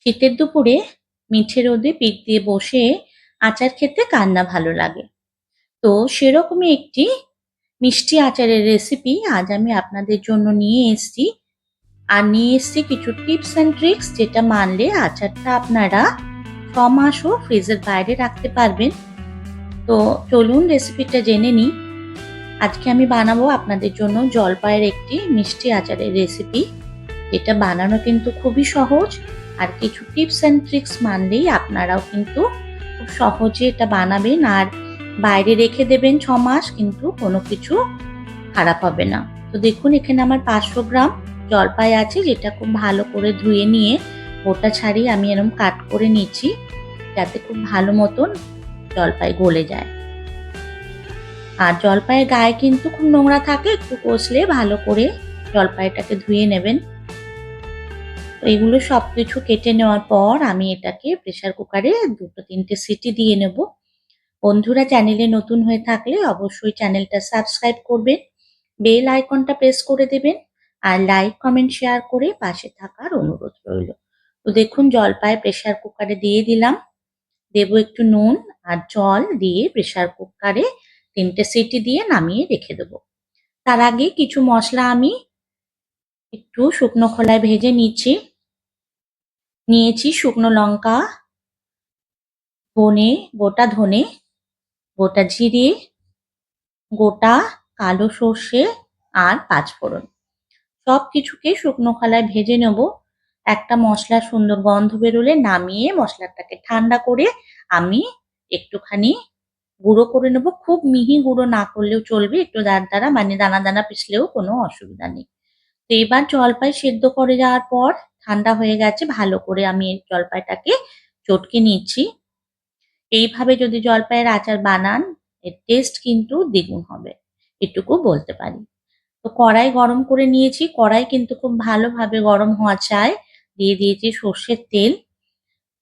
শীতের দুপুরে মিঠে রোদে পিঠ দিয়ে বসে আচার খেতে কার না ভালো লাগে। তো সেরকমই একটি মিষ্টি আচারের রেসিপি আজ আমি আপনাদের জন্য নিয়ে এসেছি। আর নিয়ে এসেছি কিছু টিপস অ্যান্ড ট্রিক্স যেটা মানলে আচারটা আপনারা 6 মাসও ফ্রিজের বাইরে রাখতে পারবেন। তো চলুন রেসিপিটা জেনে নিই। আজকে আমি বানাবো আপনাদের জন্য জলপাইয়ের একটি মিষ্টি আচারের রেসিপি। এটা বানানো কিন্তু খুবই সহজ। আর কিছু টিপস অ্যান্ড ট্রিক্স মানলেই আপনারাও কিন্তু খুব সহজে এটা বানাবেন আর বাইরে রেখে দেবেন 6 মাস, কিন্তু কোনো কিছু খারাপ হবে না। তো দেখুন এখানে আমার 500 গ্রাম জলপাই আছে, যেটা খুব ভালো করে ধুয়ে নিয়ে গোটা ছাড়িয়ে আমি এরকম কাট করে নিচ্ছি, যাতে খুব ভালো মতন জলপাই গলে যায়। আর জলপাইয়ের গায়ে কিন্তু খুব নোংরা থাকে, একটু কষলে ভালো করে জলপাইটাকে ধুয়ে নেবেন। তো এগুলো সবকিছু কেটে নেওয়ার পর আমি এটাকে প্রেসার কুকারে 2-3টে সিটি দিয়ে নেব। বন্ধুরা চ্যানেলে নতুন হয়ে থাকলে অবশ্যই চ্যানেলটা সাবস্ক্রাইব করবেন, বেল আইকনটা প্রেস করে দেবেন আর লাইক কমেন্ট শেয়ার করে পাশে থাকার অনুরোধ রইল। তো দেখুন জলপাই প্রেসার কুকারে দিয়ে দিলাম, দেব একটু নুন আর জল দিয়ে প্রেসার কুকারে 3টে সিটি দিয়ে নামিয়ে রেখে দেবো। তার আগে কিছু মশলা আমি একটু শুকনো খোলায় ভেজে নিয়েছি শুকনো লঙ্কা, গোটা ধনে, গোটা জিরে, গোটা কালো সর্ষে আর পাঁচফোড়ন। সব কিছুকে শুকনো খোলায় ভেজে নেব। একটা মশলার সুন্দর গন্ধ বেরোলে নামিয়ে মশলাটাকে ঠান্ডা করে আমি একটুখানি গুঁড়ো করে নেব। খুব মিহি গুঁড়ো না করলেও চলবে, একটু দাঁড়া মানে দানা দানা পিষলেও কোনো অসুবিধা নেই। তো এবার জলপাই সেদ্ধ করে যাওয়ার পর ঠান্ডা হয়ে গেছে, ভালো করে আমি এই জলপাইটাকে চটকে নিচ্ছি। এইভাবে যদি জলপাইয়ের আচার বানান এর টেস্ট কিন্তু দ্বিগুণ হবে, এটুকু বলতে পারি। তো কড়াই গরম করে নিয়েছি, কড়াই কিন্তু খুব ভালোভাবে গরম হওয়া চাই। দিয়ে দিয়েছি সর্ষের তেল।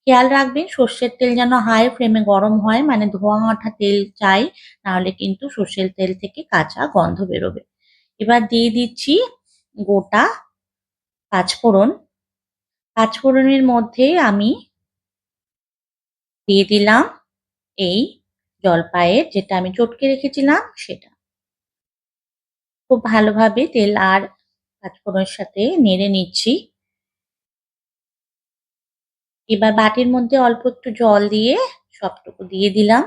খেয়াল রাখবেন সর্ষের তেল যেন হাই ফ্লেমে গরম হয়, মানে ধোঁয়া ওঠা তেল চাই, নাহলে কিন্তু সর্ষের তেল থেকে কাঁচা গন্ধ বেরোবে। এবার দিয়ে দিচ্ছি গোটা পাঁচফোড়ন। পাঁচফোড়নের মধ্যে আমি দিয়ে দিলাম এই জলপাইয়ের যেটা আমি চটকে রেখেছিলাম সেটা। খুব ভালোভাবে তেল আর পাঁচফোড়নের সাথে নেড়ে নিচ্ছি। এবার বাটির মধ্যে অল্প একটু জল দিয়ে সবটুকু দিয়ে দিলাম।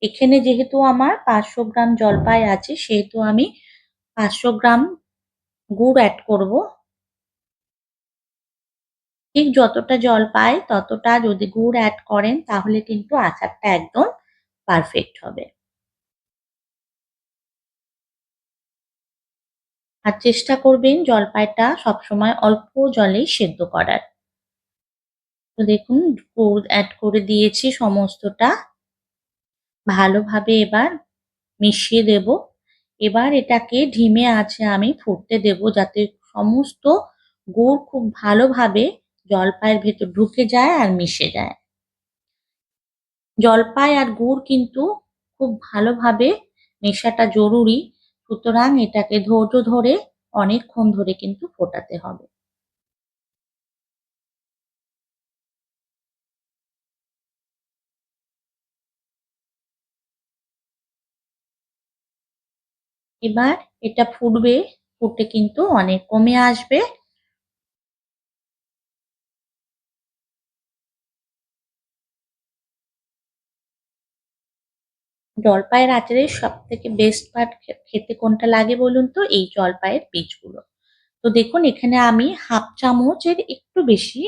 এখানে যেহেতু আমার 500 গ্রাম জলপাই আছে, সেহেতু আমি 500 গ্রাম গুড় অ্যাড করব। ঠিক যতটা জলপাই ততটা যদি গুড় অ্যাড করেন তাহলে কিন্তু আচারটা একদম পারফেক্ট হবে। আর চেষ্টা করবেন জলপাইটা সবসময় অল্প জলেই সেদ্ধ করার। তো দেখুন গুড় অ্যাড করে দিয়েছি সমস্তটা, ভালোভাবে এবার মিশিয়ে দেব। এবার এটাকে ধিমে আঁচে আমি ফুটতে দেব, যাতে সমস্ত গুড় খুব ভালোভাবে জলপাইয়ের ভেতর ঢুকে যায় আর মিশে যায়। জলপাই আর গুড় কিন্তু খুব ভালোভাবে মেশাটা জরুরি, সুতরাং এটাকে ধৈর্য ধরে অনেকক্ষণ ধরে কিন্তু ফোটাতে হবে। এবার এটা ফুটবে, ফুটে কিন্তু অনেক কমে আসবে। জলপাইয়ের আচারের সবথেকে বেস্ট পার্ট খেতে কোনটা লাগে বলুন তো? এই জলপাইয়ের বীজগুলো। তো দেখুন এখানে আমি হাফ চামচের একটু বেশি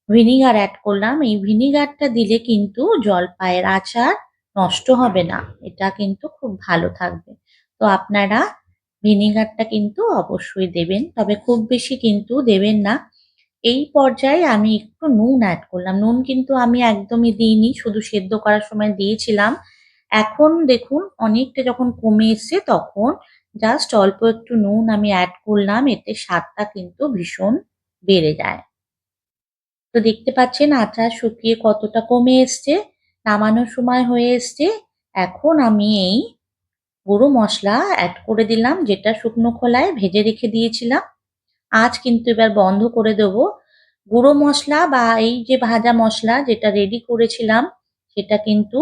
ভিনিগার অ্যাড করলাম। এই ভিনিগারটা দিলে কিন্তু জলপাইয়ের আচার নষ্ট হবে না, এটা কিন্তু খুব ভালো থাকবে। তো আপনারা ভিনিগারটা কিন্তু অবশ্যই দেবেন, তবে খুব বেশি কিন্তু দেবেন না। এই পর্যায়ে আমি একটু নুন অ্যাড করলাম। নুন কিন্তু আমি একদমই দিইনি, শুধু সেদ্ধ করার সময় দিয়েছিলাম। এখন দেখুন অনেকটা যখন কমে এসছে তখন জাস্ট অল্প একটু নুন আমি অ্যাড করলাম, এতে স্বাদটা কিন্তু ভীষণ বেড়ে যায়। তো দেখতে পাচ্ছেন আচার শুকিয়ে কতটা কমে এসছে, নামানোর সময় হয়ে এসছে। এখন আমি এই গুঁড়ো মশলা অ্যাড করে দিলাম, যেটা শুকনো খোলায় ভেজে রেখে দিয়েছিলাম। আঁচ কিন্তু এবার বন্ধ করে দেবো। গুঁড়ো মশলা বা এই যে ভাজা মশলা যেটা রেডি করেছিলাম সেটা কিন্তু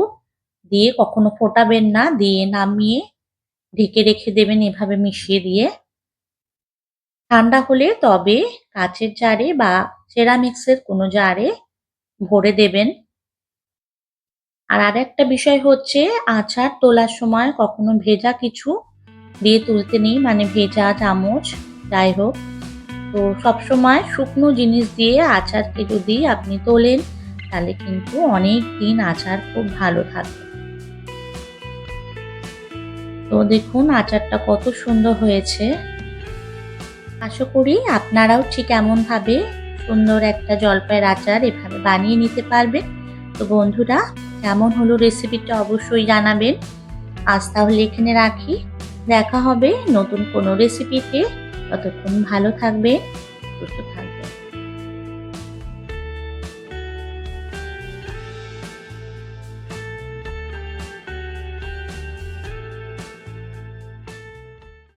দিয়ে কখনো ফোটাবেন না, দিয়ে নামিয়ে ঢেকে রেখে দেবেন এভাবে মিশিয়ে দিয়ে। ঠান্ডা হলে তবে কাঁচের জারে বা সেরামিক্সের কোনো জারে ভরে দেবেন। আর আরেকটা বিষয় হচ্ছে আচার তোলার সময় কখনো ভেজা কিছু দিয়ে তুলতে নেই, মানে ভেজা চামচ যাই হোক। তো সবসময় শুকনো জিনিস দিয়ে আচারকে যদি আপনি তোলেন তাহলে কিন্তু অনেক দিন আচার খুব ভালো থাকবে। তো দেখুন আচারটা কত সুন্দর হয়েছে। আশা করি আপনারাও ঠিক এমনভাবে সুন্দর একটা জলপাইয়ের আচার এভাবে বানিয়ে নিতে পারবেন। তো বন্ধুরা, কেমন হলো রেসিপিটা অবশ্যই জানাবেন। আজ তাহলে এখানে রাখি। দেখা হবে নতুন কোনো রেসিপিতে। ততক্ষণ ভালো থাকবেন, সুস্থ থাকবেন।